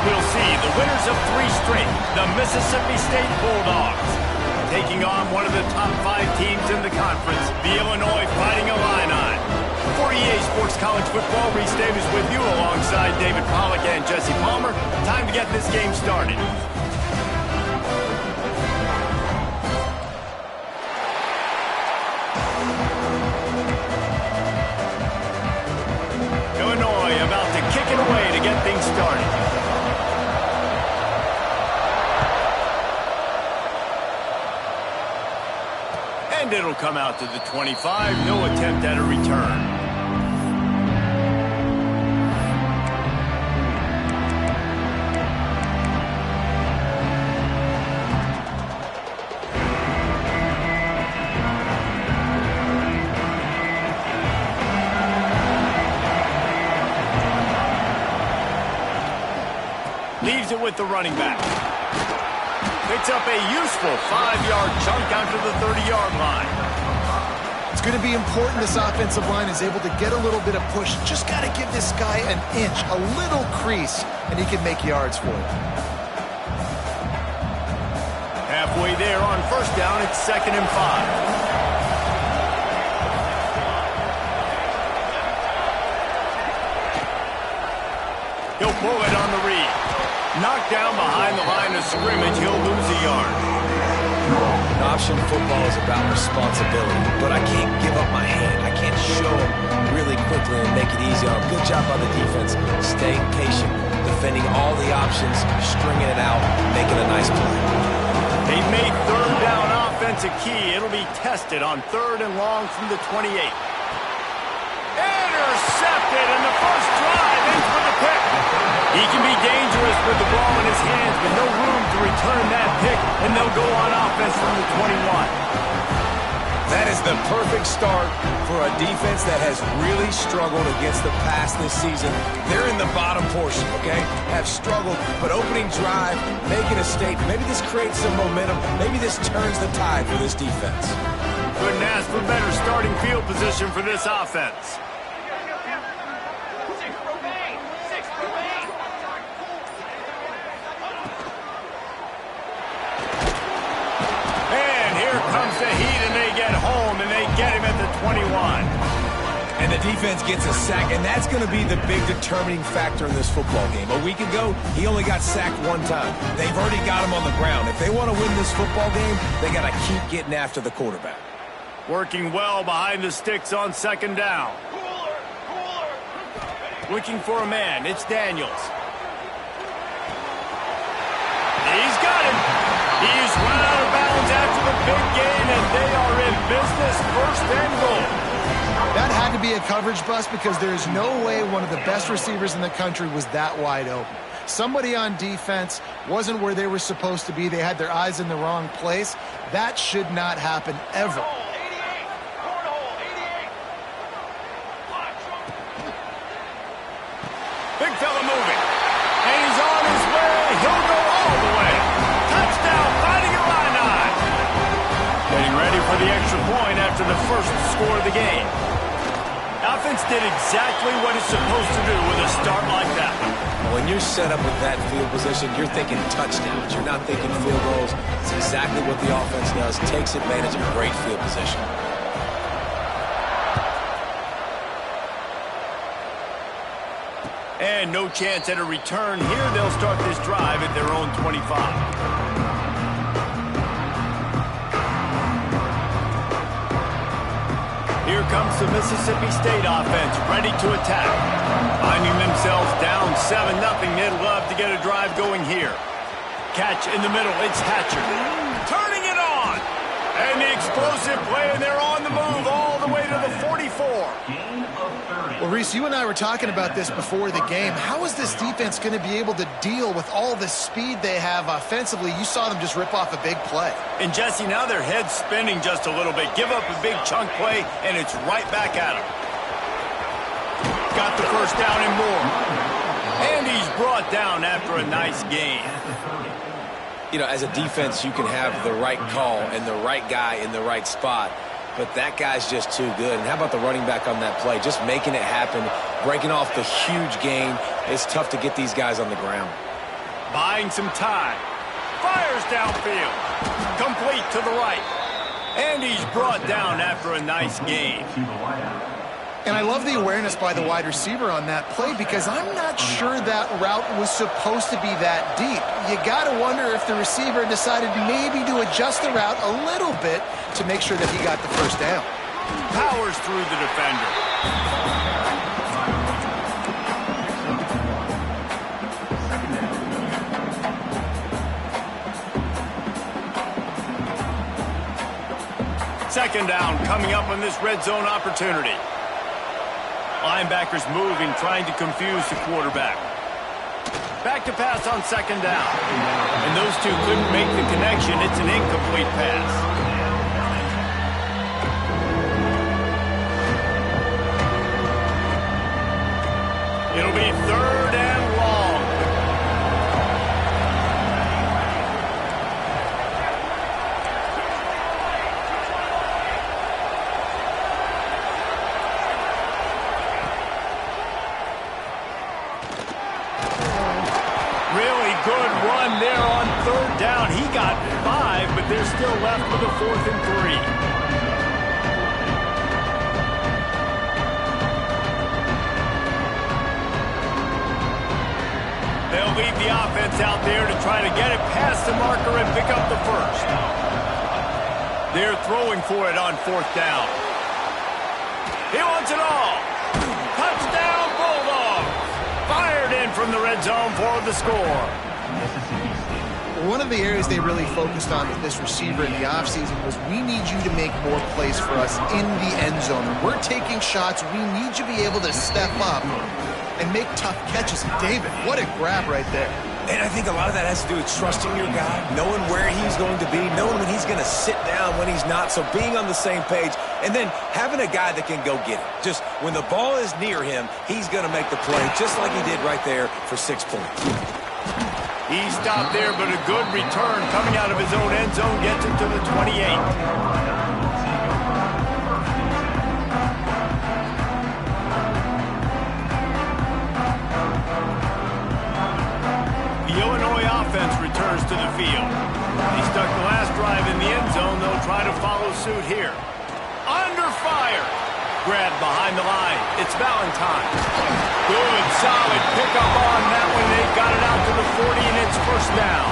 we'll see the winners of 3 straight, the Mississippi State Bulldogs, taking on one of the top 5 teams in the conference, the Illinois Fighting Illini. For EA Sports College Football, Reese Davis with you alongside David Pollack and Jesse Palmer. Time to get this game started. Illinois about to kick it away to get things started. And it'll come out to the 25. No attempt at a return. Leaves it with the running back. Picks up a useful 5-yard chunk out to the 30-yard line. It's going to be important this offensive line is able to get a little bit of push. Just got to give this guy an inch, a little crease, and he can make yards for you. Halfway there on first down, it's 2nd and 5. He'll pull it on the read. Knocked down behind the line of scrimmage, he'll lose a yard. Option football is about responsibility, but I can't give up my hand. I can't show them really quickly and make it easy on them. Good job by the defense, staying patient, defending all the options, stringing it out, making a nice play. They've made 3rd down offense a key. It'll be tested on 3rd and long from the 28. Intercepted, and the first drive ends with a pick. He can be dangerous with the ball in his hands, but no room to return that pick, and they'll go on offense from the 21. That is the perfect start for a defense that has really struggled against the pass this season. They're in the bottom portion, okay? Have struggled, but opening drive, making a statement. Maybe this creates some momentum. Maybe this turns the tide for this defense. Couldn't ask for better starting field position for this offense. Comes the heat, and they get home, and they get him at the 21. And the defense gets a sack, and that's going to be the big determining factor in this football game. A week ago, he only got sacked 1 time. They've already got him on the ground. If they want to win this football game, they got to keep getting after the quarterback. Working well behind the sticks on 2nd down. Looking for a man. It's Daniels. He's got him. He's run out of bounds after the big gain, and they are in business, 1st and goal. That had to be a coverage bust because there's no way one of the best receivers in the country was that wide open. Somebody on defense wasn't where they were supposed to be. They had their eyes in the wrong place. That should not happen ever. Big fella moving. And he's on his way. He'll go all the way. Touchdown, Fighting Illini. Getting ready for the extra point after the first score of the game. Offense did exactly what it's supposed to do with a start like that. When you're set up with that field position, you're thinking touchdowns. You're not thinking field goals. It's exactly what the offense does. Takes advantage of a great field position. And no chance at a return here. They'll start this drive at their own 25. Here comes the Mississippi State offense, ready to attack. Finding themselves down 7-0, they'd love to get a drive going here. Catch in the middle, it's Hatcher. Turning it on! And the explosive play, and they're on the move all the way to the 44. Well, Reese, you and I were talking about this before the game. How is this defense going to be able to deal with all the speed they have offensively? You saw them just rip off a big play. And, Jesse, now their head's spinning just a little bit. Give up a big chunk play, and it's right back at them. Got the first down and more. And he's brought down after a nice gain. You know, as a defense, you can have the right call and the right guy in the right spot. But that guy's just too good. And how about the running back on that play? Just making it happen, breaking off the huge gain. It's tough to get these guys on the ground. Buying some time. Fires downfield. Complete to the right. And he's brought down after a nice gain. And I love the awareness by the wide receiver on that play because I'm not sure that route was supposed to be that deep. You got to wonder if the receiver decided maybe to adjust the route a little bit to make sure that he got the first down. Powers through the defender. Second down coming up on this red zone opportunity. Linebackers moving, trying to confuse the quarterback. Back to pass on second down. And those two couldn't make the connection. It's an incomplete pass. It'll be third and long. Really good run there on third down. He got 5, but they're still left with a 4th and 3. They'll leave the offense out there to try to get it past the marker and pick up the first. They're throwing for it on 4th down. He wants it all. Touchdown, Bulldogs. Fired in from the red zone for the score. One of the areas they really focused on with this receiver in the offseason was we need you to make more plays for us in the end zone. When we're taking shots, we need you to be able to step up and make tough catches. David, what a grab right there. And I think a lot of that has to do with trusting your guy, knowing where he's going to be, knowing when he's going to sit down, when he's not, so being on the same page, and then having a guy that can go get it. Just when the ball is near him, he's going to make the play, just like he did right there for 6 points. He stopped there, but a good return coming out of his own end zone gets him to the 28. Offense returns to the field. He stuck the last drive in the end zone. They'll try to follow suit here. Under fire. Grabbed behind the line. It's Valentine. Good, solid pickup on that one. They got it out to the 40, and it's first down.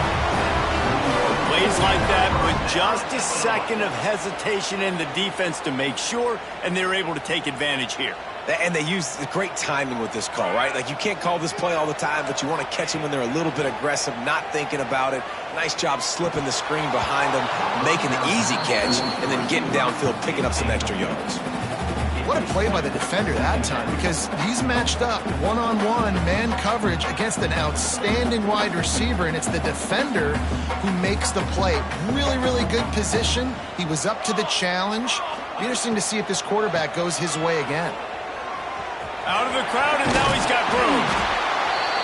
Plays like that with just a second of hesitation in the defense to make sure, and they're able to take advantage here. And they use great timing with this call, right? Like, you can't call this play all the time, but you want to catch them when they're a little bit aggressive, not thinking about it. Nice job slipping the screen behind them, making the easy catch, and then getting downfield, picking up some extra yards. What a play by the defender that time, because he's matched up one-on-one man coverage against an outstanding wide receiver, and it's the defender who makes the play. Really, really good position. He was up to the challenge. Be interesting to see if this quarterback goes his way again. Out of the crowd, and now he's got room.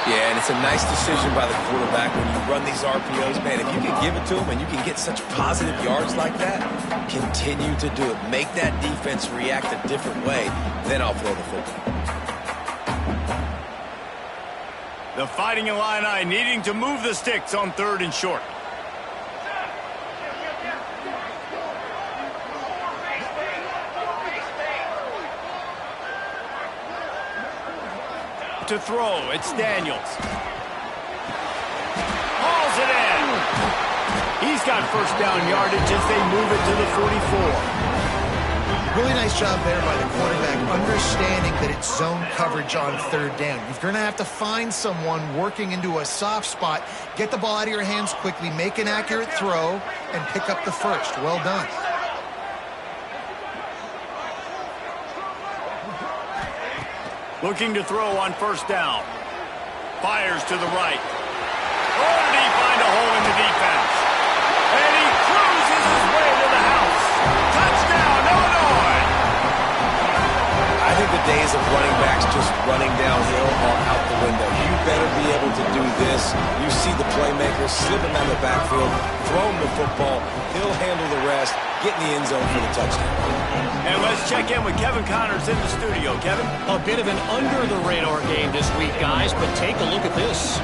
Yeah, and it's a nice decision by the quarterback when you run these RPOs. Man, if you can give it to him and you can get such positive yards like that, continue to do it. Make that defense react a different way, then I'll throw the football. The Fighting Illini needing to move the sticks on 3rd and short. To throw, it's Daniels. Hauls it in. He's got first down yardage as they move it to the 44. Really nice job there by the quarterback, understanding that it's zone coverage on 3rd down. You're going to have to find someone working into a soft spot, get the ball out of your hands quickly, make an accurate throw, and pick up the first. Well done. Looking to throw on first down. Fires to the right. Oh, did he find a hole in the defense? And he cruises his way to the house. Touchdown, Illinois! I think the days of running backs just running downhill are out the window. You better be able to do this. You see the playmaker, slip him out of the backfield, throw him the football. He'll handle the rest. get in the end zone for the touchdown. And let's check in with Kevin Connors in the studio. Kevin? A bit of an under-the-radar game this week, guys, but take a look at this.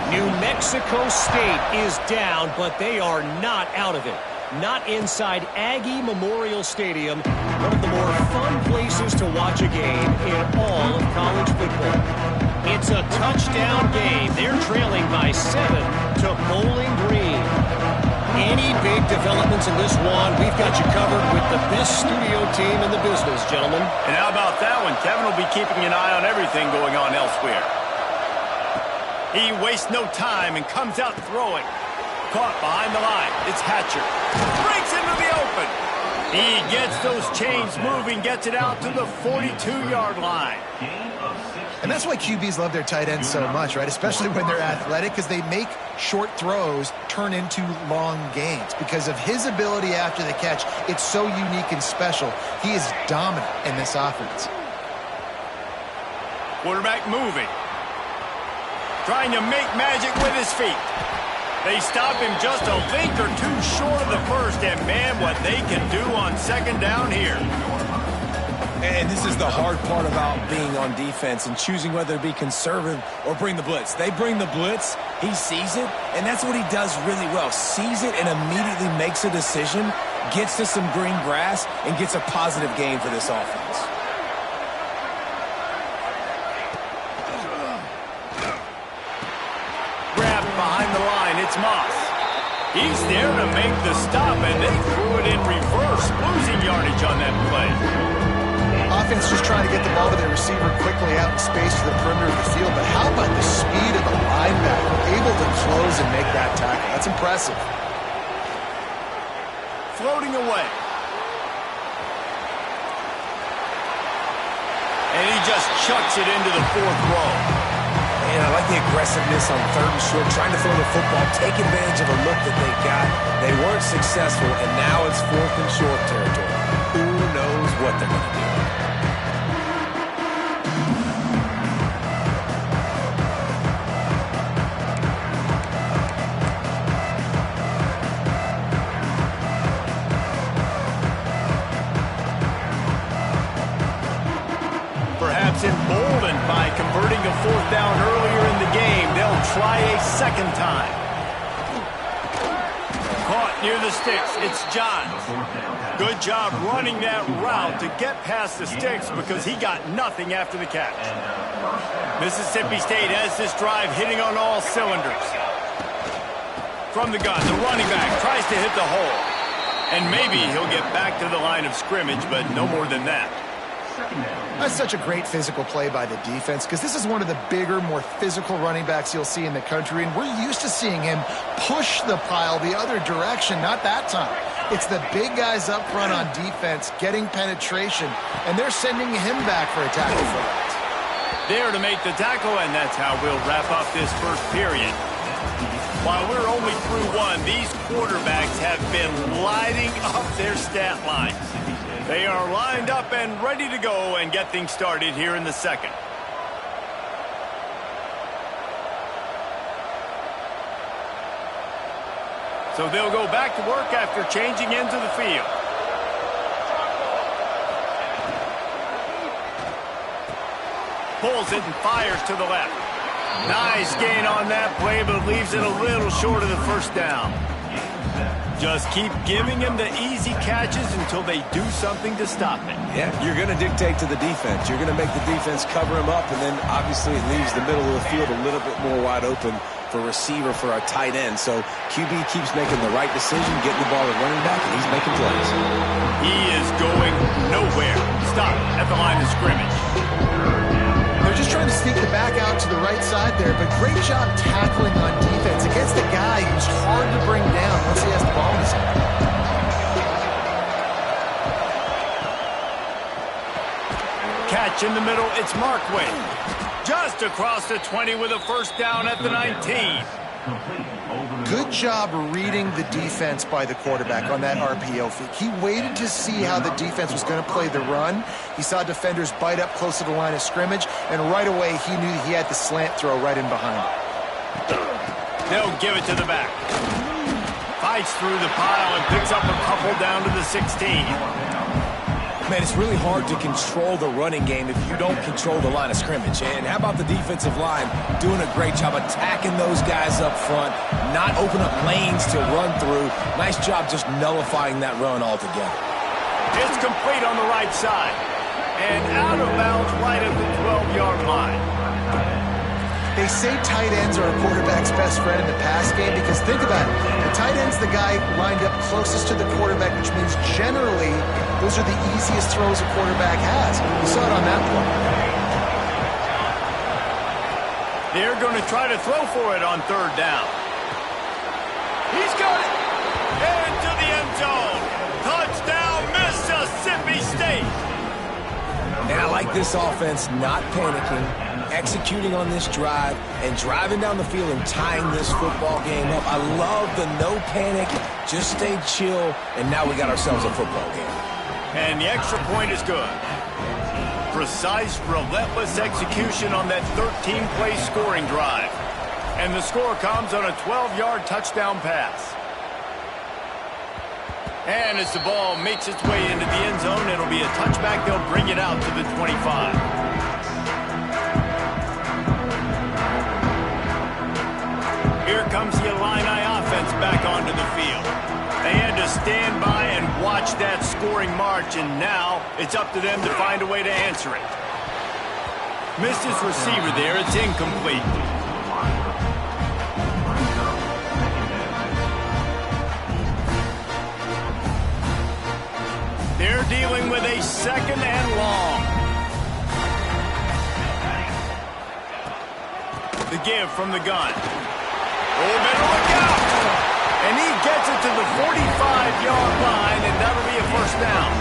New Mexico State is down, but they are not out of it. Not inside Aggie Memorial Stadium, one of the more fun places to watch a game in all of college football. It's a touchdown game. They're trailing by 7 to Bowling Green. Any big developments in this one, we've got you covered with the best studio team in the business, gentlemen. And how about that one? Kevin will be keeping an eye on everything going on elsewhere. He wastes no time and comes out throwing. Caught behind the line. It's Hatcher. Breaks into the open. He gets those chains moving, gets it out to the 42-yard line. And that's why QBs love their tight ends so much, right? Especially when they're athletic, because they make short throws turn into long gains. Because of his ability after the catch, it's so unique and special. He is dominant in this offense. Quarterback moving. Trying to make magic with his feet. They stop him just a link or two short of the first, and man, what they can do on second down here. And this is the hard part about being on defense and choosing whether to be conservative or bring the blitz. They bring the blitz, he sees it, and that's what he does really well. Sees it and immediately makes a decision, gets to some green grass, and gets a positive gain for this offense. Grabbed behind the line, it's Moss. He's there to make the stop, and they threw it in reverse, losing yardage on that play. Offense just trying to get the ball to their receiver quickly out in space to the perimeter of the field. But how about the speed of the linebacker? Able to close and make that tackle. That's impressive. Floating away. And he just chucks it into the fourth row. And I like the aggressiveness on 3rd and short, trying to throw the football, take advantage of a look that they got. They weren't successful, and now it's 4th and short territory. Who knows what they're going to do? Emboldened by converting a 4th down earlier in the game, they'll try a second time. Caught near the sticks. It's Johns. Good job running that route to get past the sticks because he got nothing after the catch. Mississippi State has this drive hitting on all cylinders. From the gun, the running back tries to hit the hole. And maybe he'll get back to the line of scrimmage, but no more than that. That's such a great physical play by the defense because this is one of the bigger, more physical running backs you'll see in the country, and we're used to seeing him push the pile the other direction. Not that time. It's the big guys up front on defense getting penetration, and they're sending him back for a tackle for that. There to make the tackle, and that's how we'll wrap up this first period. While we're only through one, these quarterbacks have been lighting up their stat lines. They are lined up and ready to go and get things started here in the second. So they'll go back to work after changing into the field. Pulls it and fires to the left. Nice gain on that play, but leaves it a little short of the first down. Just keep giving him the easy catches until they do something to stop it. Yeah, you're going to dictate to the defense. You're going to make the defense cover him up, and then obviously it leaves the middle of the field a little bit more wide open for receiver, for a tight end. So QB keeps making the right decision, getting the ball to running back, and he's making plays. He is going nowhere. Stop at the line of scrimmage. They're just trying to sneak the back out to the right side there, but great job tackling on defense against a guy who's hard to bring down once he has the ball in his hand. Catch in the middle, it's Markway. Just across the 20 with a first down at the 19. Good job reading the defense by the quarterback on that RPO feed. He waited to see how the defense was going to play the run. He saw defenders bite up close to the line of scrimmage, and right away he knew he had the slant throw right in behind him. They'll give it to the back. fights through the pile and picks up a couple down to the 16. Man, it's really hard to control the running game if you don't control the line of scrimmage. And how about the defensive line doing a great job attacking those guys up front, not open up lanes to run through. Nice job just nullifying that run altogether. It's complete on the right side. And out of bounds right at the 12-yard line. They say tight ends are a quarterback's best friend in the pass game because think about it. The tight end's the guy lined up closest to the quarterback, which means generally those are the easiest throws a quarterback has. You saw it on that play. They're going to try to throw for it on third down. He's got it. Into the end zone. Touchdown, Mississippi State. And I like this offense not panicking, executing on this drive, and driving down the field and tying this football game up. I love the no panic, just stay chill, and now we got ourselves a football game. And the extra point is good. Precise, relentless execution on that 13-play scoring drive. And the score comes on a 12-yard touchdown pass. And as the ball makes its way into the end zone, it'll be a touchback. They'll bring it out to the 25. Here comes the Illini offense back onto the field. They had to stand by and watch that scoring march, and now it's up to them to find a way to answer it. Missed his receiver there. It's incomplete. They're dealing with a second and long. The give from the gun. Oh, better look out! And he gets it to the 45-yard line, and that'll be a first down.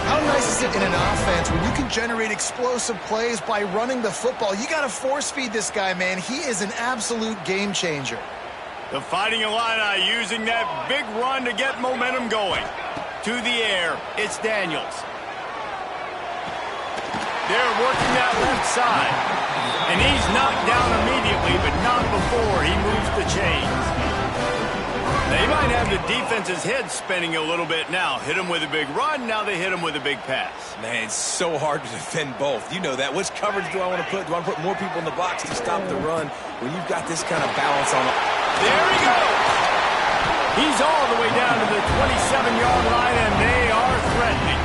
How nice is it in an offense when you can generate explosive plays by running the football? You got to force feed this guy, man. He is an absolute game changer. The Fighting Illini using that big run to get momentum going. To the air, it's Daniels. They're working that left side. And he's knocked down immediately, but not before he moves the chains. They might have the defense's head spinning a little bit now. Hit him with a big run, now they hit him with a big pass. Man, it's so hard to defend both. You know that. Which coverage do I want to put? Do I want to put more people in the box to stop the run when you've got this kind of balance on it? There he goes. He's all the way down to the 27-yard line, and they are threatening.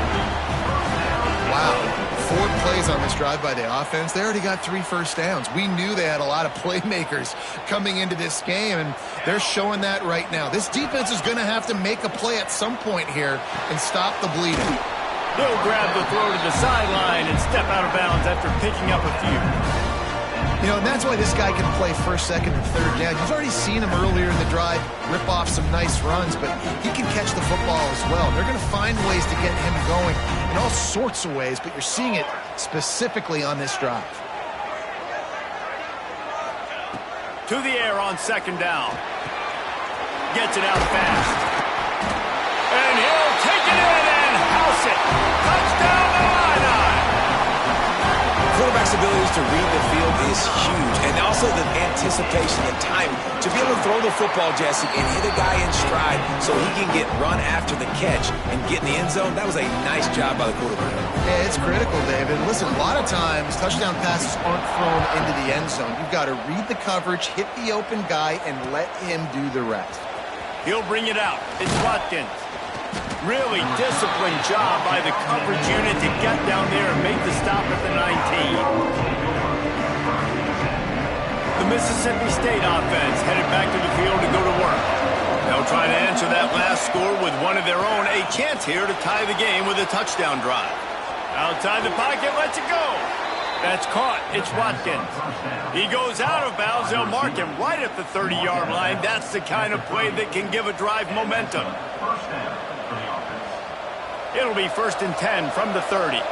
Wow. 4 plays on this drive by the offense. They already got 3 first downs. We knew they had a lot of playmakers coming into this game, and they're showing that right now. This defense is going to have to make a play at some point here and stop the bleeding. He'll grab the throw to the sideline and step out of bounds after picking up a few. You know, and that's why this guy can play first, second, and third down. You've already seen him earlier in the drive rip off some nice runs, but he can catch the football as well. They're going to find ways to get him going in all sorts of ways, but you're seeing it specifically on this drive. To the air on second down. Gets it out fast. And he'll take it in and house it. Touchdown, Illini! Quarterback's abilities to read the field is huge, and also the anticipation, the time to be able to throw the football, Jesse, and hit a guy in stride so he can get run after the catch and get in the end zone. That was a nice job by the quarterback. Yeah, it's critical, David. Listen, a lot of times touchdown passes aren't thrown into the end zone. You've got to read the coverage, hit the open guy, and let him do the rest. He'll bring it out. It's Watkins. Really disciplined job by the coverage unit to get down there and make the stop at the 19. The Mississippi State offense headed back to the field to go to work. They'll try to answer that last score with one of their own. A chance here to tie the game with a touchdown drive. Outside the pocket, lets it go. That's caught. It's Watkins. He goes out of bounds. They'll mark him right at the 30-yard line. That's the kind of play that can give a drive momentum. It'll be 1st and 10 from the 30.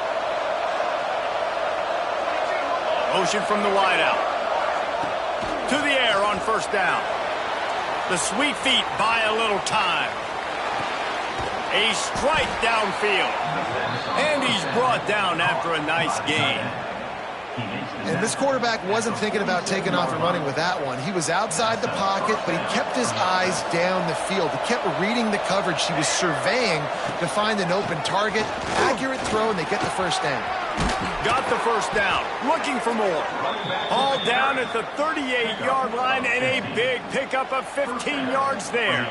Motion from the wideout. To the air on first down. The sweet feet buy a little time. A strike downfield. And he's brought down after a nice gain. And this quarterback wasn't thinking about taking off and running with that one. He was outside the pocket, but he kept his eyes down the field. He kept reading the coverage. He was surveying to find an open target. Accurate throw, and they get the first down. Got the first down. Looking for more. All down at the 38-yard line, and a big pickup of 15 yards there.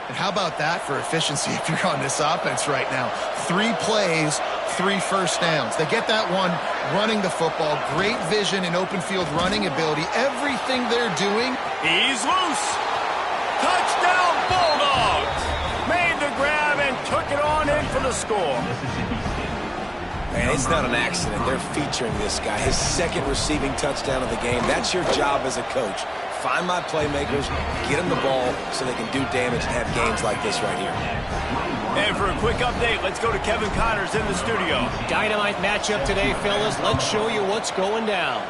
And how about that for efficiency if you're on this offense right now? 3 plays, 3 first downs. They get that one running the football. Great vision and open field running ability. Everything they're doing. He's loose. Touchdown Bulldogs. Made the grab and took it on in for the score. Man, it's not an accident. They're featuring this guy. His second receiving touchdown of the game. That's your job as a coach. Find my playmakers, get them the ball so they can do damage and have games like this right here. And for a quick update, let's go to Kevin Connors in the studio. Dynamite matchup today, fellas. Let's show you what's going down.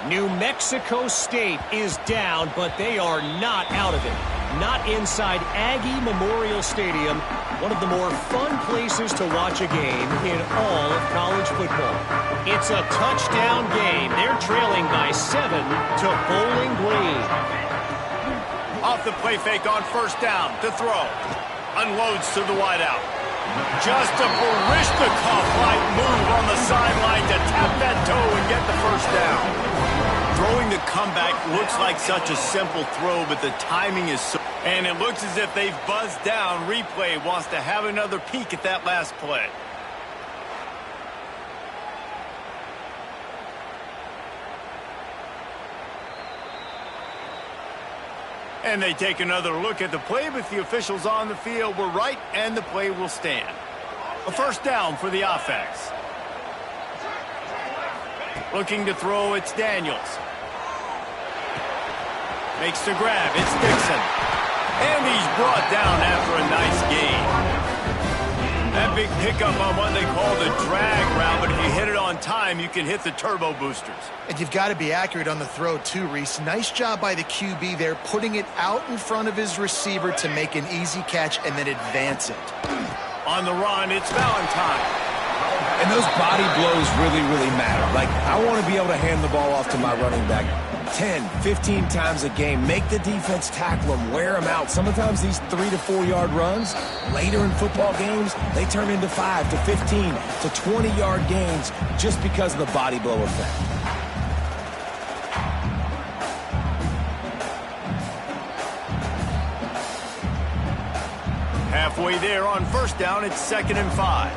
New Mexico State is down, but they are not out of it. Not inside Aggie Memorial Stadium, one of the more fun places to watch a game in all of college football. It's a touchdown game. They're trailing by 7 to Bowling Green. Off the play fake on first down to throw. Unloads to the wideout. Just a Barishnikov-like move on the sideline to tap that toe and get the first down. Throwing the comeback looks like such a simple throw, but the timing is so... And it looks as if they've buzzed down. Replay wants to have another peek at that last play. And they take another look at the play, but the officials on the field were right, and the play will stand. A first down for the offense. Looking to throw, it's Daniels. Makes the grab, it's Dixon. And he's brought down after a nice gain. That big pickup on what they call the drag route, but if you hit it on time, you can hit the turbo boosters. And you've got to be accurate on the throw too, Reese. Nice job by the QB there, putting it out in front of his receiver to make an easy catch and then advance it. On the run, it's Valentine. And those body blows really, really matter. Like, I want to be able to hand the ball off to my running back 10, 15 times a game. Make the defense tackle them, wear them out. Sometimes these 3 to 4 yard runs, later in football games, they turn into 5 to 15 to 20 yard gains just because of the body blow effect. Halfway there on first down, it's 2nd and 5.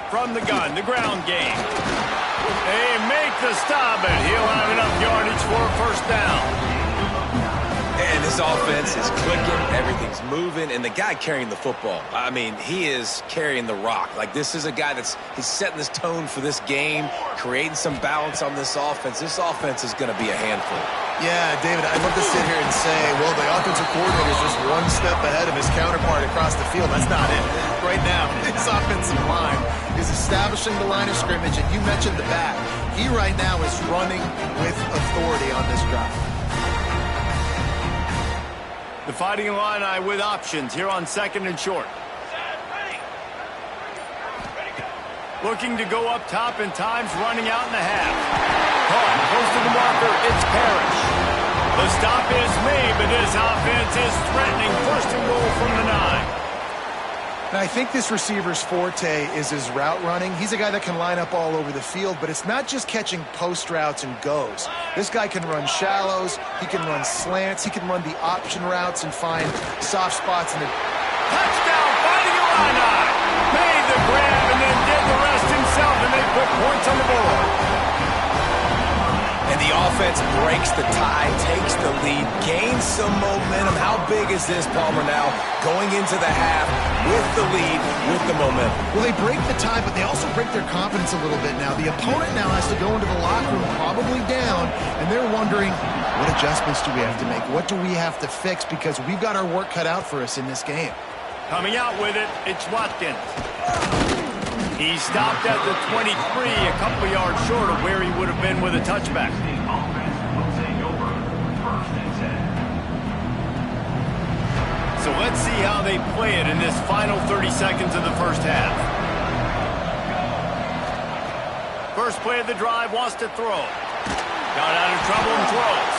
From the gun, the ground game. They make the stop, and he'll have enough yardage for a first down. And this offense is clicking, everything's moving, and the guy carrying the football, I mean, he is carrying the rock. Like, this is a guy he's setting this tone for this game, creating some balance on this offense. This offense is going to be a handful. Yeah, David, I'd love to sit here and say, well, the offensive coordinator is just one step ahead of his counterpart across the field. That's not it. Right now, this offensive line is establishing the line of scrimmage, and you mentioned the back. He right now is running with authority on this drive. The Fighting Illini with options here on 2nd and short. Looking to go up top, and time's running out in the half. Caught close to the marker, it's Parrish. The stop is made, but this offense is threatening 1st and goal from the 9. And I think this receiver's forte is his route running. He's a guy that can line up all over the field, but it's not just catching post routes and goes. This guy can run shallows, he can run slants, he can run the option routes and find soft spots in the... Touchdown, Fighting Illini! Made the grab and then did the rest himself, and they put points on the board. And the offense breaks the tie, takes the lead, gains some momentum. How big is this, Palmer, now going into the half with the lead, with the momentum? Well, they break the tie, but they also break their confidence a little bit now. The opponent now has to go into the locker room probably down, and they're wondering, what adjustments do we have to make? What do we have to fix? Because we've got our work cut out for us in this game. Coming out with it, it's Watkins. He stopped at the 23, a couple yards short of where he would have been with a touchback. So Let's see how they play it in this final 30 seconds of the first half. First play of the drive, wants to throw. Got out of trouble and throws.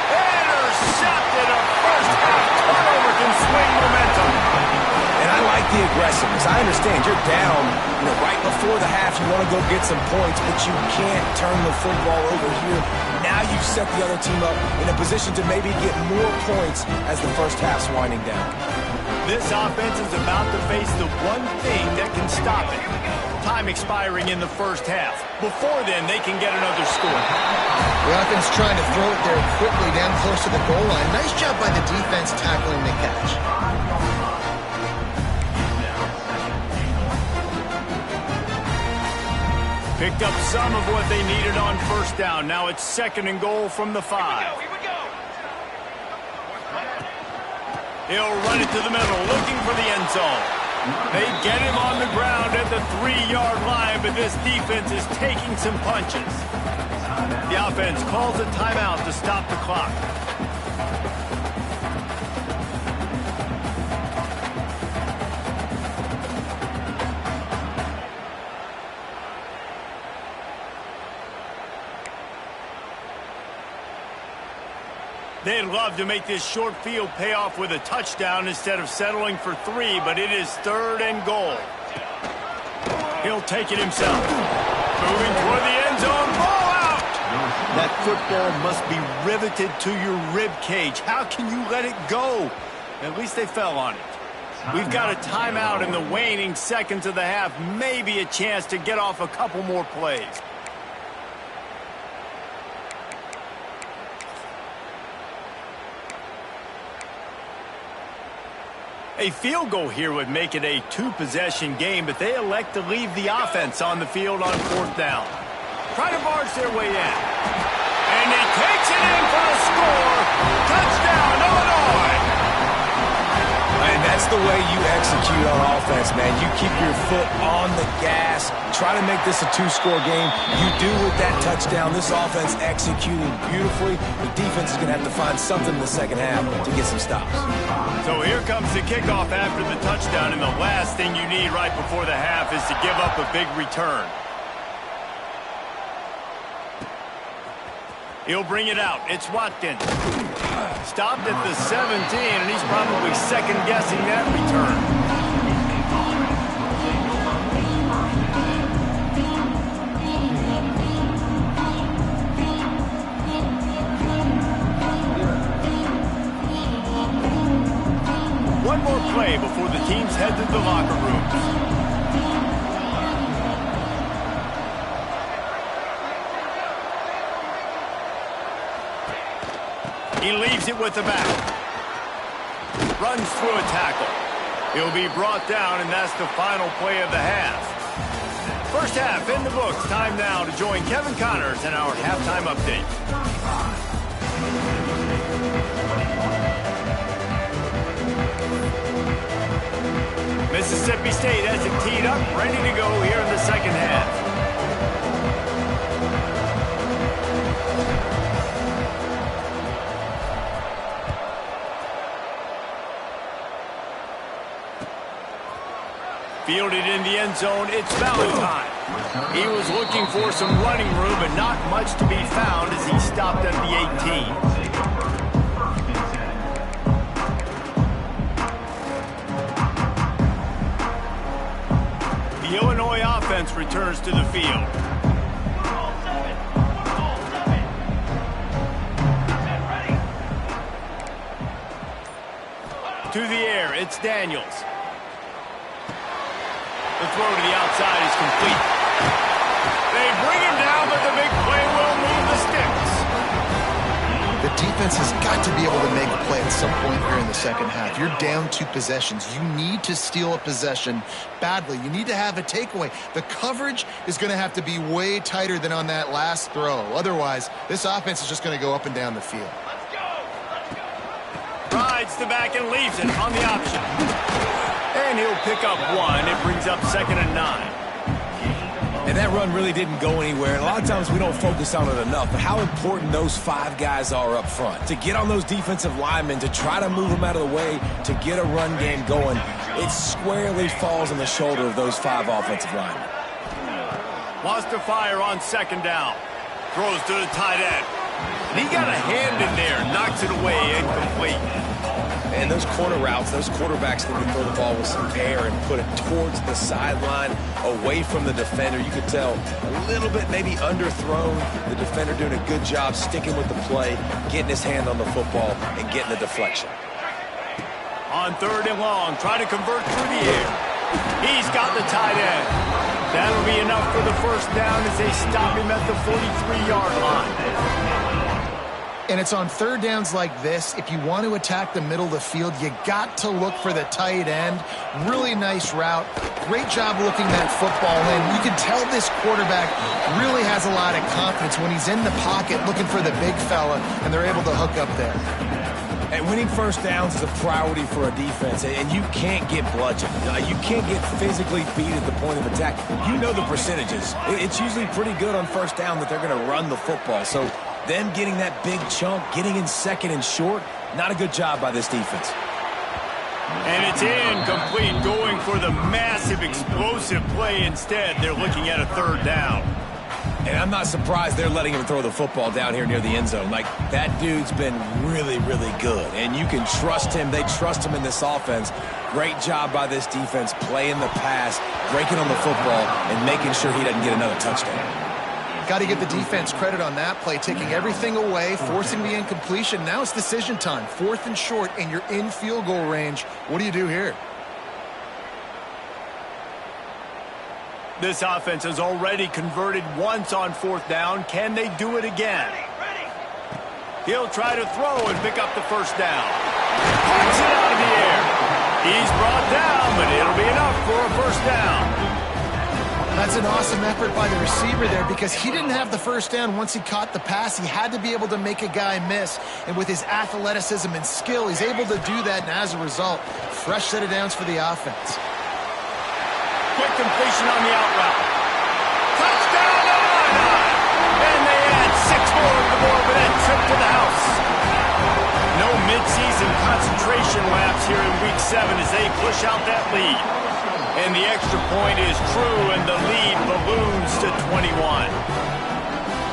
Intercepted. A first half turnover can swing momentum. And I like the aggressiveness. I understand you're down, right before the half. You want to go get some points, but you can't turn the football over here. Now you've set the other team up in a position to maybe get more points as the first half's winding down. This offense is about to face the one thing that can stop it. Time expiring in the first half. Before then, they can get another score. The offense trying to throw it there quickly down close to the goal line. Nice job by the defense tackling the catch. Picked up some of what they needed on first down. Now it's 2nd and goal from the 5. Here we go. He'll run it to the middle, looking for the end zone. They get him on the ground at the 3-yard line, but this defense is taking some punches. The offense calls a timeout to stop the clock. They'd love to make this short field pay off with a touchdown instead of settling for 3, but it is 3rd and goal. He'll take it himself. Moving toward the end zone. Ball out! That football must be riveted to your rib cage. How can you let it go? At least they fell on it. We've got a timeout in the waning seconds of the half. Maybe a chance to get off a couple more plays. A field goal here would make it a 2-possession game, but they elect to leave the offense on the field on 4th down. Try to barge their way in. And he takes it in for the score. Touchdown, Illinois! And that's the way you execute on offense, man. You keep your foot on the gas. Try to make this a 2-score game. You do with that touchdown. This offense executing beautifully. The defense is going to have to find something in the second half to get some stops. So here comes the kickoff after the touchdown, and the last thing you need right before the half is to give up a big return. He'll bring it out. It's Watkins. Stopped at the 17, and he's probably second-guessing that return. One more play before the teams head to the locker rooms. He leaves it with the back. Runs through a tackle. He'll be brought down, and that's the final play of the half. First half in the books. Time now to join Kevin Connors in our halftime update. Mississippi State has it teed up, ready to go here in the second half. Fielded in the end zone, it's Valentine. He was looking for some running room, but not much to be found as he stopped at the 18. The Illinois offense returns to the field. To the air, it's Daniels. The throw to the outside is complete. They bring him down, but the big play will move the sticks. The defense has got to be able to make a play at some point here in the second half. You're down 2 possessions. You need to steal a possession badly. You need to have a takeaway. The coverage is going to have to be way tighter than on that last throw. Otherwise, this offense is just going to go up and down the field. Rides the back and leaves it on the option. And he'll pick up 1. It brings up 2nd and 9. And that run really didn't go anywhere. And a lot of times we don't focus on it enough. But how important those 5 guys are up front. To get on those defensive linemen, to try to move them out of the way, to get a run game going, it squarely falls on the shoulder of those 5 offensive linemen. Wants to fire on second down. Throws to the tight end. And he got a hand in there. Knocks it away. Incomplete. And those corner routes, those quarterbacks need to throw the ball with some air and put it towards the sideline, away from the defender. You could tell a little bit maybe underthrown. The defender doing a good job sticking with the play, getting his hand on the football, and getting the deflection. On third and long, trying to convert through the air. He's got the tight end. That'll be enough for the first down as they stop him at the 43-yard line. And it's on third downs like this, if you want to attack the middle of the field, you got to look for the tight end. Really nice route. Great job looking that football in. You can tell this quarterback really has a lot of confidence when he's in the pocket looking for the big fella, and they're able to hook up there. And winning first downs is a priority for a defense, and you can't get bludgeoned. You can't get physically beat at the point of attack. You know the percentages. It's usually pretty good on first down that they're going to run the football. So them getting that big chunk, getting in second and short, not a good job by this defense. And it's incomplete, going for the massive, explosive play instead. They're looking at a third down. And I'm not surprised they're letting him throw the football down here near the end zone. Like, that dude's been really, really good. And you can trust him. They trust him in this offense. Great job by this defense playing the pass, breaking on the football, and making sure he doesn't get another touchdown. Got to give the defense credit on that play, taking everything away, forcing the incompletion. Now it's decision time. 4th and short, and you're in field goal range. What do you do here? This offense has already converted once on 4th down. Can they do it again? He'll try to throw and pick up the first down. Puts it out of the air. He's brought down, but it'll be enough for a first down. That's an awesome effort by the receiver there because he didn't have the first down once he caught the pass. He had to be able to make a guy miss. And with his athleticism and skill, he's able to do that. And as a result, fresh set of downs for the offense. Quick completion on the out route. Touchdown! And they add 6 more to the board with that trip to the house. No midseason concentration laps here in Week 7 as they push out that lead. And the extra point is true, and the lead balloons to 21.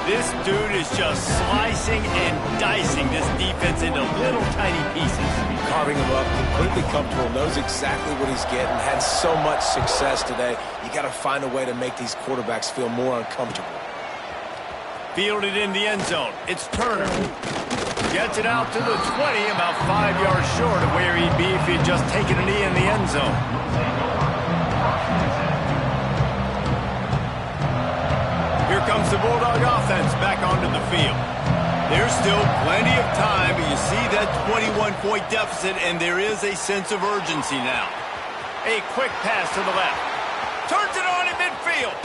This dude is just slicing and dicing this defense into little tiny pieces. Carving him up, completely comfortable, knows exactly what he's getting, had so much success today. You got to find a way to make these quarterbacks feel more uncomfortable. Fielded in the end zone. It's Turner. Gets it out to the 20, about 5 yards short of where he'd be if he'd just taken a knee in the end zone. Here comes the Bulldog offense back onto the field. There's still plenty of time, but you see that 21-point deficit, and there is a sense of urgency now. A quick pass to the left. Turns it on in midfield.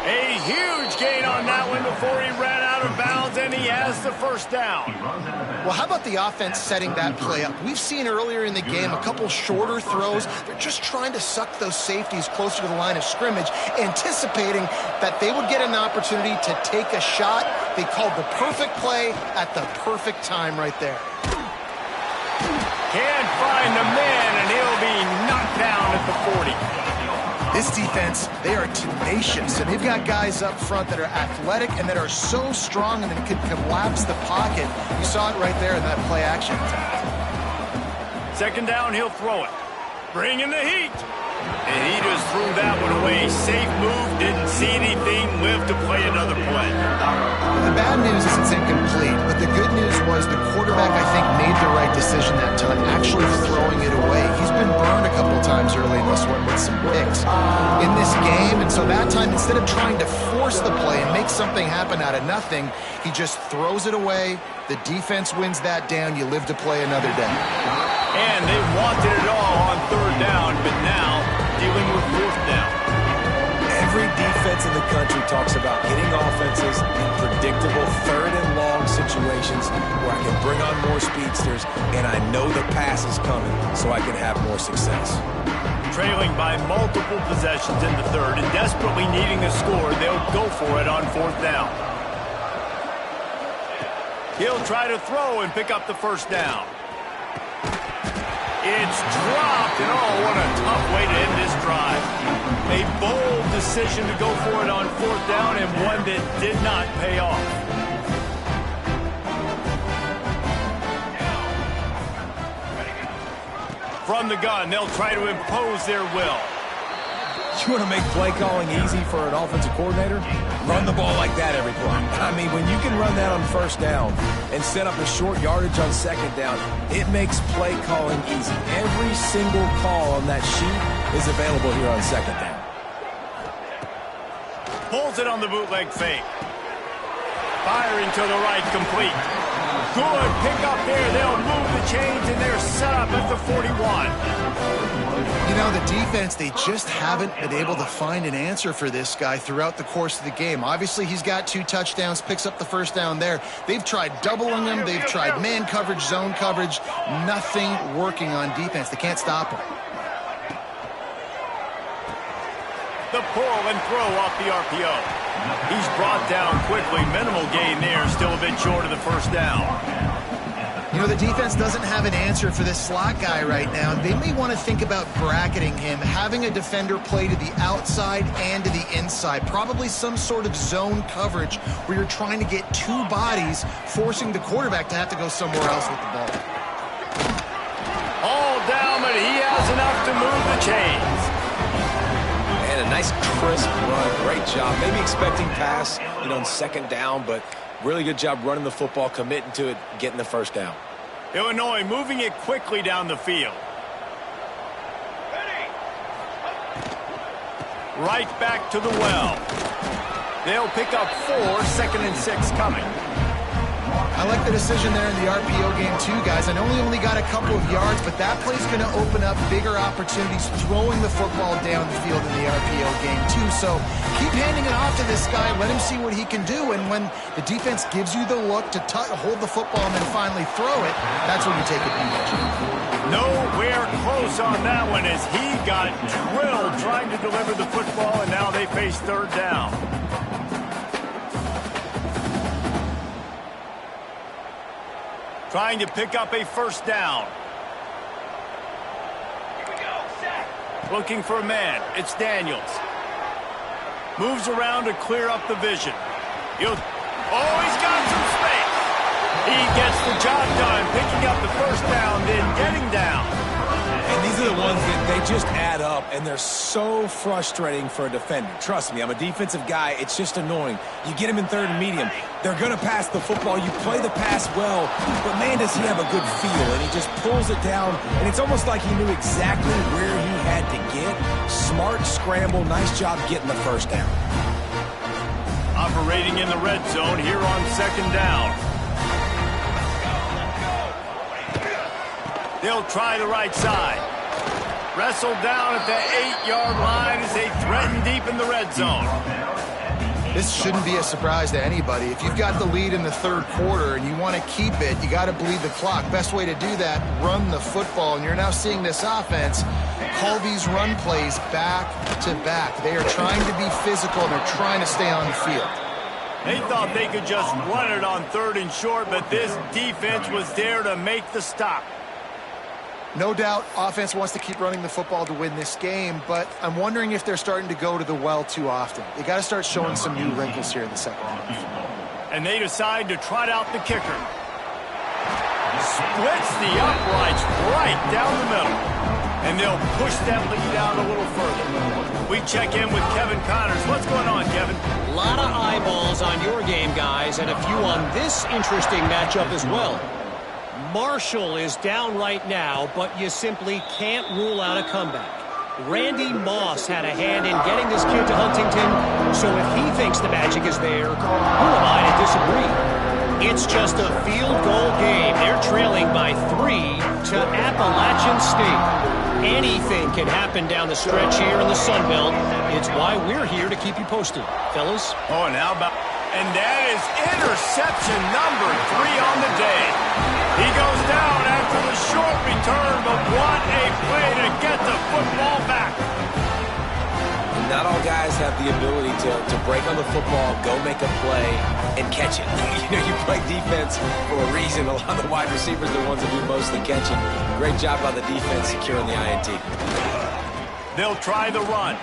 A huge gain on that one before he ran out of bounds, and he has the first down. Well, how about the offense setting that play up? We've seen earlier in the game a couple shorter throws. They're just trying to suck those safeties closer to the line of scrimmage, anticipating that they would get an opportunity to take a shot. They called the perfect play at the perfect time right there. Can't find the man, and he'll be knocked down at the 40. This defense, they are tenacious, and they've got guys up front that are athletic and that are so strong and that can collapse the pocket. You saw it right there in that play action. Second down, he'll throw it. Bring in the heat. And he just threw that one away. Safe move, didn't see anything, lived to play another play. The bad news is it's incomplete, but the good news was the quarterback, I think, made the right decision that time, actually throwing it away. He's been burned a couple times early in this one with some picks in this game, and so that time, instead of trying to force the play and make something happen out of nothing, he just throws it away. The defense wins that down. You live to play another day. And they wanted it all on third down, but now dealing with 4th down. Every defense in the country talks about getting offenses in predictable third and long situations where I can bring on more speedsters and I know the pass is coming so I can have more success. trailing by multiple possessions in the third and desperately needing a score, they'll go for it on fourth down. He'll try to throw and pick up the first down. It's dropped, and oh, what a tough way to end this drive. A bold decision to go for it on fourth down, and one that did not pay off. From the gun, they'll try to impose their will. You want to make play calling easy for an offensive coordinator? Run the ball like that every play. I mean, when you can run that on first down and set up a short yardage on second down, it makes play calling easy. Every single call on that sheet is available here on second down. Pulls it on the bootleg fake. Firing to the right, complete. Good pick up there. They'll move the chains, and they're set up at the 41. You know, the defense, they just haven't been able to find an answer for this guy throughout the course of the game. Obviously, he's got 2 touchdowns, picks up the first down there. They've tried doubling him. They've tried man coverage, zone coverage. Nothing working on defense. They can't stop him. The pull and throw off the RPO. He's brought down quickly. Minimal gain there. Still a bit short of the first down. You know, the defense doesn't have an answer for this slot guy right now. They may want to think about bracketing him, having a defender play to the outside and to the inside. Probably some sort of zone coverage where you're trying to get 2 bodies, forcing the quarterback to have to go somewhere else with the ball. All down, but he has enough to move the chains. And a nice crisp run. Great job. Maybe expecting pass, on second down, but really good job running the football, committing to it, getting the first down. Illinois moving it quickly down the field. Right back to the well. They'll pick up 4, 2nd and 6 coming. I like the decision there in the RPO game too, guys. I know he only got a couple of yards, but that play's going to open up bigger opportunities throwing the football down the field in the RPO game too. So keep handing it off to this guy. Let him see what he can do. And when the defense gives you the look to hold the football and then finally throw it, that's when you take advantage. Nowhere close on that one as he got drilled trying to deliver the football, and now they face third down. Trying to pick up a first down. Looking for a man. It's Daniels. Moves around to clear up the vision. He's got some space. He gets the job done, picking up the first down, then getting down. And these are the ones that they just add up, and they're so frustrating for a defender. Trust me, I'm a defensive guy. It's just annoying. You get him in third and medium. They're going to pass the football. You play the pass well, but man, does he have a good feel, and he just pulls it down, and it's almost like he knew exactly where he had to get. Smart scramble. Nice job getting the first down. Operating in the red zone here on second down. They'll try the right side. Wrestled down at the 8-yard line as they threaten deep in the red zone. This shouldn't be a surprise to anybody. If you've got the lead in the third quarter and you want to keep it, you got to bleed the clock. Best way to do that, run the football. And you're now seeing this offense call these run plays back to back. They are trying to be physical, and they're trying to stay on the field. They thought they could just run it on third and short, but this defense was there to make the stop. No doubt, offense wants to keep running the football to win this game, but I'm wondering if they're starting to go to the well too often. They got to start showing some new wrinkles here in the second half. And they decide to trot out the kicker. Splits the uprights right down the middle. And they'll push that lead out a little further. We check in with Kevin Connors. What's going on, Kevin? A lot of eyeballs on your game, guys, and a few on this interesting matchup as well. Marshall is down right now, but you simply can't rule out a comeback. Randy Moss had a hand in getting this kid to Huntington, so if he thinks the magic is there, who am I to disagree? It's just a field goal game. They're trailing by 3 to Appalachian State. Anything can happen down the stretch here in the Sun Belt. It's why we're here to keep you posted. Fellas? Oh, and how about And that is interception number 3 on the day. He goes down after the short return, but what a play to get the football back. Not all guys have the ability to break on the football, go make a play, and catch it. You play defense for a reason. A lot of the wide receivers are the ones that do most of the catching. Great job by the defense securing the INT. They'll try the run.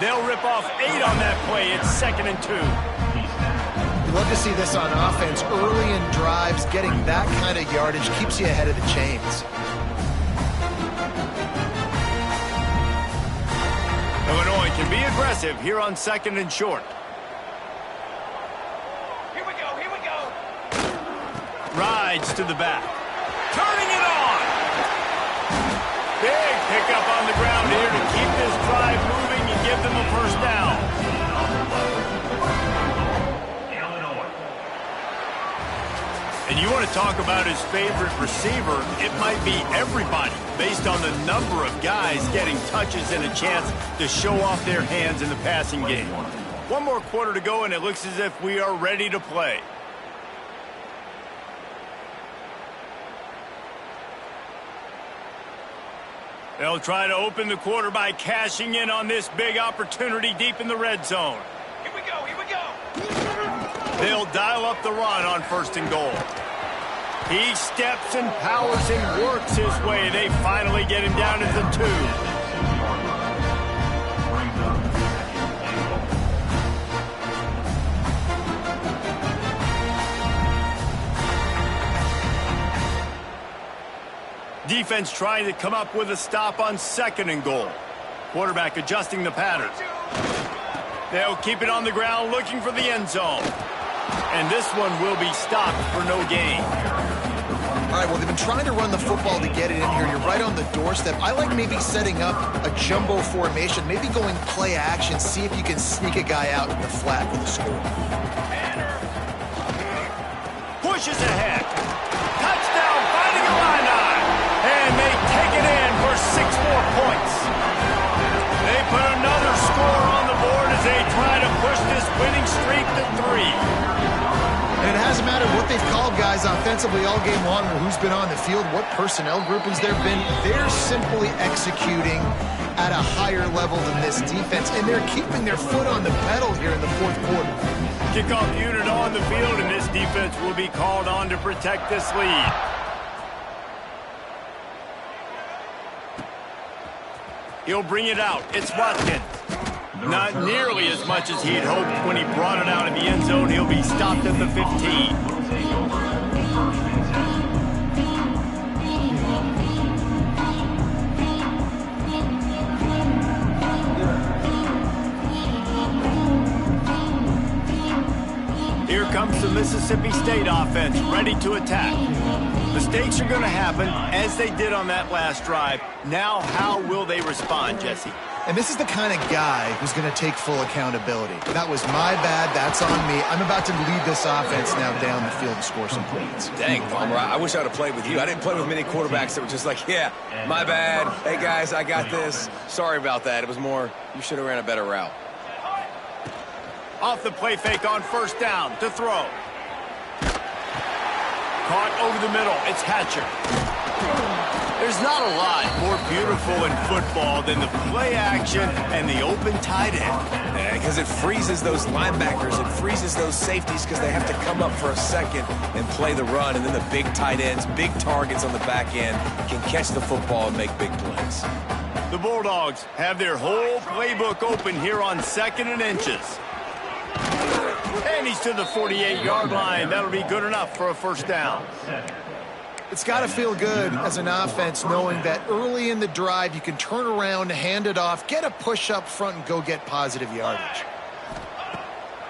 They'll rip off 8 on that play. It's 2nd and 2. You love to see this on offense. Early in drives, getting that kind of yardage keeps you ahead of the chains. Illinois can be aggressive here on 2nd and short. Here we go. Rides to the back. Turning it on. Big pickup on the ground here to keep this drive moving and give them a first down. And you want to talk about his favorite receiver, it might be everybody, based on the number of guys getting touches and a chance to show off their hands in the passing game. One more quarter to go, and it looks as if we are ready to play. They'll try to open the quarter by cashing in on this big opportunity deep in the red zone. Here we go. They'll dial up the run on 1st and goal. He steps and powers and works his way. They finally get him down at the 2. Defense trying to come up with a stop on 2nd and goal. Quarterback adjusting the pattern. They'll keep it on the ground looking for the end zone. And this one will be stopped for no gain. All right, well, they've been trying to run the football to get it in here. You're right on the doorstep. I like maybe setting up a jumbo formation, maybe going play action, see if you can sneak a guy out in the flat for the score. Pushes ahead. Touchdown, finding a line. And they take it in for 6 more points. They put another score on the board as they try to push this winning streak to 3. And it hasn't mattered what they've called guys offensively all game long or who's been on the field, what personnel groupings there have been. They're simply executing at a higher level than this defense, and they're keeping their foot on the pedal here in the 4th quarter. Kickoff unit on the field, and this defense will be called on to protect this lead. He'll bring it out. It's Watkins. Not nearly as much as he'd hoped when he brought it out of the end zone. He'll be stopped at the 15. Here comes the Mississippi State offense, ready to attack. Mistakes are going to happen, as they did on that last drive. Now, how will they respond, Jesse? And this is the kind of guy who's going to take full accountability. That was my bad. That's on me. I'm about to lead this offense now down the field and score some points. Dang, Palmer, I wish I would have played with you. I didn't play with many quarterbacks that were just like, yeah, my bad. Hey, guys, I got this. Sorry about that. It was more, you should have ran a better route. Off the play fake on 1st down to throw. Caught over the middle. It's Hatcher. There's not a lot more beautiful in football than the play action and the open tight end. Because it freezes those linebackers. It freezes those safeties because they have to come up for a second and play the run. And then the big tight ends, big targets on the back end can catch the football and make big plays. The Bulldogs have their whole playbook open here on 2nd and inches. And he's to the 48-yard line. That'll be good enough for a first down. It's got to feel good as an offense knowing that early in the drive you can turn around, hand it off, get a push up front, and go get positive yardage.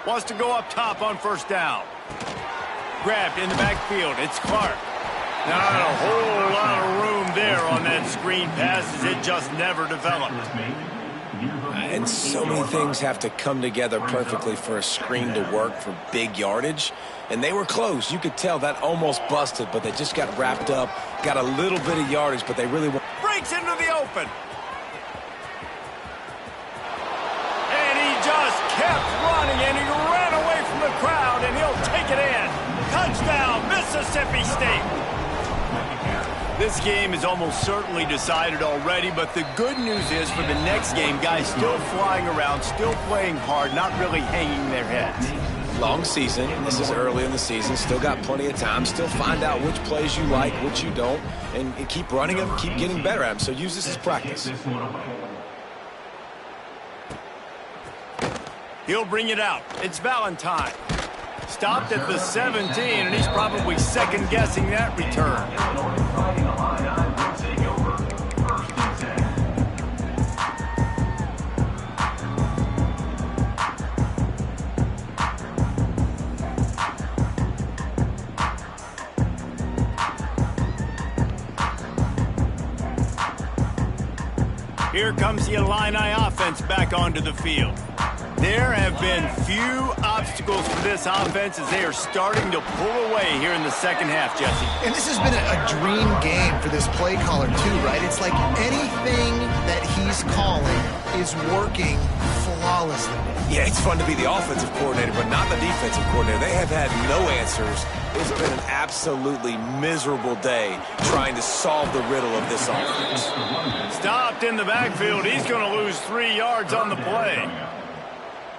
Wants to go up top on first down. Grabbed in the backfield. It's Clark. Not a whole lot of room there on that screen pass as it just never developed. And so many things have to come together perfectly for a screen to work for big yardage. And they were close. You could tell that almost busted, but they just got wrapped up, got a little bit of yardage, but they really breaks into the open. And he just kept running, and he Touchdown, Mississippi State. This game is almost certainly decided already, but the good news is for the next game, guys still flying around, still playing hard, not really hanging their heads. Long season. This is early in the season. Still got plenty of time. Still find out which plays you like, which you don't, and keep running them, keep getting better at them. So use this as practice. He'll bring it out. It's Valentine. Stopped at the 17, and he's probably second-guessing that return. Here comes the Illini offense back onto the field. There have been few obstacles for this offense as they are starting to pull away here in the second half, Jesse. And this has been a dream game for this play caller, too, right? It's like anything that he's calling is working flawlessly. Yeah, it's fun to be the offensive coordinator, but not the defensive coordinator. They have had no answers. It's been an absolutely miserable day trying to solve the riddle of this offense. Stopped in the backfield. He's going to lose 3 yards on the play.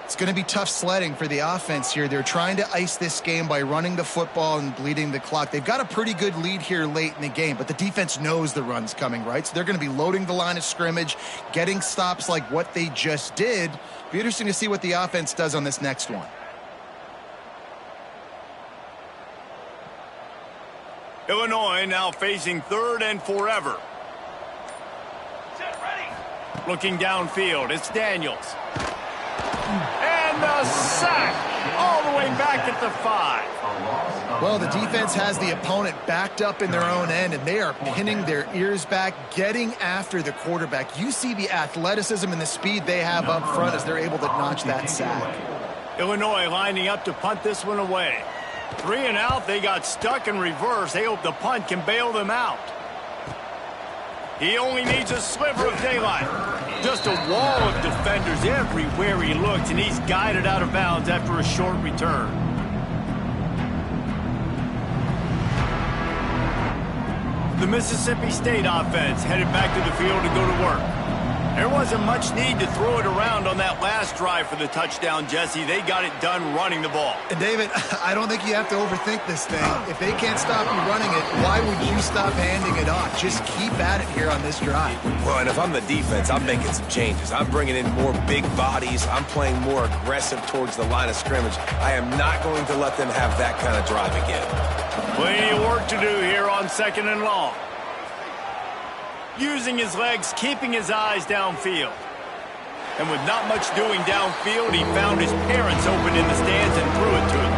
It's going to be tough sledding for the offense here. They're trying to ice this game by running the football and bleeding the clock. They've got a pretty good lead here late in the game, but the defense knows the run's coming, right? So they're going to be loading the line of scrimmage, getting stops like what they just did. Be interesting to see what the offense does on this next one. Illinois now facing 3rd and forever. Looking downfield, it's Daniels. And the sack all the way back at the 5. Well, the defense has the opponent backed up in their own end, and they are pinning their ears back, getting after the quarterback. You see the athleticism and the speed they have up front as they're able to notch that sack. Illinois lining up to punt this one away. 3 and out, they got stuck in reverse. They hope the punt can bail them out. He only needs a sliver of daylight. Just a wall of defenders everywhere he looks, and he's guided out of bounds after a short return. The Mississippi State offense headed back to the field to go to work. There wasn't much need to throw it around on that last drive for the touchdown, Jesse. They got it done running the ball. And David, I don't think you have to overthink this thing. If they can't stop you running it, why would you stop handing it off? Just keep at it here on this drive. Well, and if I'm the defense, I'm making some changes. I'm bringing in more big bodies. I'm playing more aggressive towards the line of scrimmage. I am not going to let them have that kind of drive again. Plenty of work to do here on 2nd and long. Using his legs, keeping his eyes downfield. And with not much doing downfield, he found his parents open in the stands and threw it to him.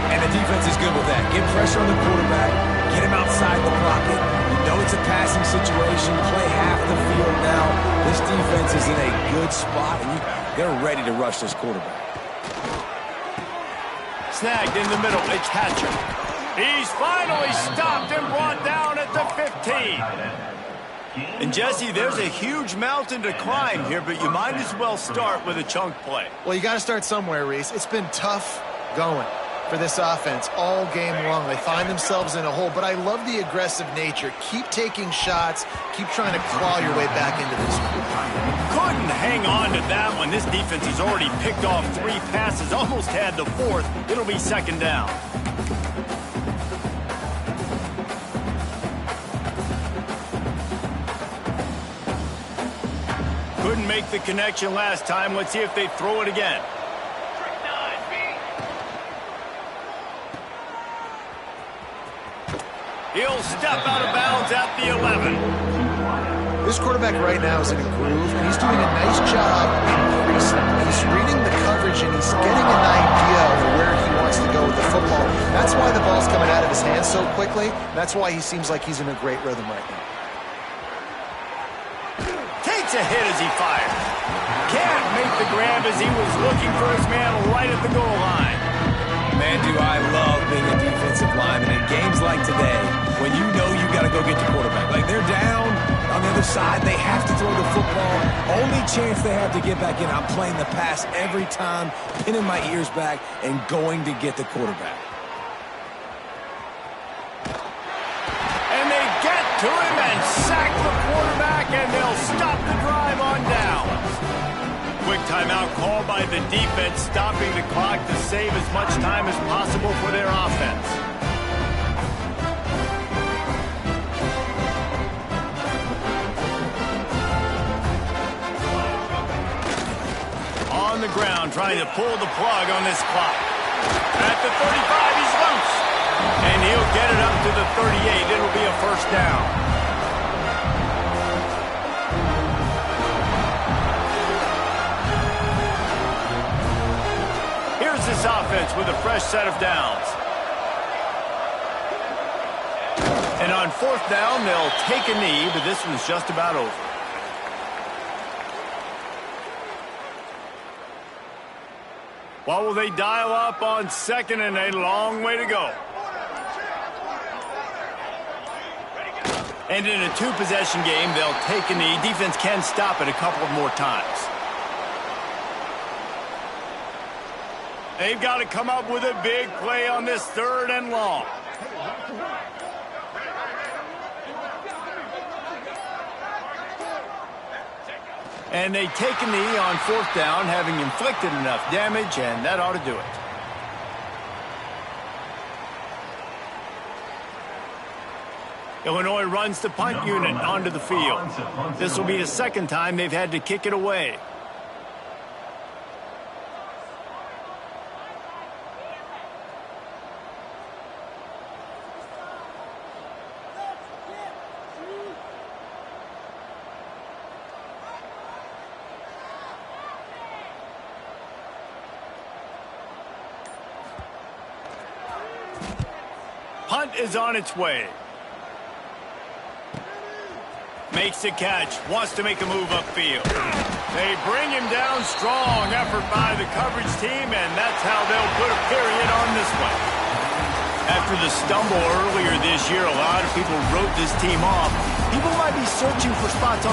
And the defense is good with that. Get pressure on the quarterback, get him outside the pocket. You know it's a passing situation. Play half the field now. This defense is in a good spot, and they're ready to rush this quarterback. Snagged in the middle, it's Hatcher. He's finally stopped and brought down at the 15. And, Jesse, there's a huge mountain to climb here, but you might as well start with a chunk play. Well, you got to start somewhere, Reese. It's been tough going for this offense all game long. They find themselves in a hole, but I love the aggressive nature. Keep taking shots. Keep trying to claw your way back into this one. Couldn't hang on to that one. This defense has already picked off 3 passes, almost had the 4th. It'll be 2nd down. Couldn't make the connection last time. Let's see if they throw it again. He'll step out of bounds at the 11. This quarterback right now is in a groove, and he's doing a nice job increasing. He's reading the coverage, and he's getting an idea of where he wants to go with the football. That's why the ball's coming out of his hands so quickly. That's why he seems like he's in a great rhythm right now. A hit as he fires. Can't make the grab as he was looking for his man right at the goal line. Man, do I love being a defensive lineman in games like today when you know you got to go get the quarterback. Like they're down on the other side, they have to throw the football. Only chance they have to get back in. I'm playing the pass every time, pinning my ears back and going to get the quarterback. to him and sack the quarterback, and they'll stop the drive on down. Quick timeout called by the defense, stopping the clock to save as much time as possible for their offense. On the ground, trying to pull the plug on this clock. At the 35, he's loose. And he'll get it up to the 38. It'll be a first down. Here's this offense with a fresh set of downs. And on fourth down, they'll take a knee, but this one's just about over. What will they dial up on second, and a long way to go. And in a two-possession game, they'll take a knee. Defense can stop it a couple of more times. They've got to come up with a big play on this third and long. And they take a knee on fourth down, having inflicted enough damage, and that ought to do it. Illinois runs the punt unit onto the field. This will be the second time they've had to kick it away. Punt is on its way. Makes the catch. Wants to make a move upfield. They bring him down. Strong effort by the coverage team, and that's how they'll put a period on this one. After the stumble earlier this year, a lot of people wrote this team off. People might be searching for spots on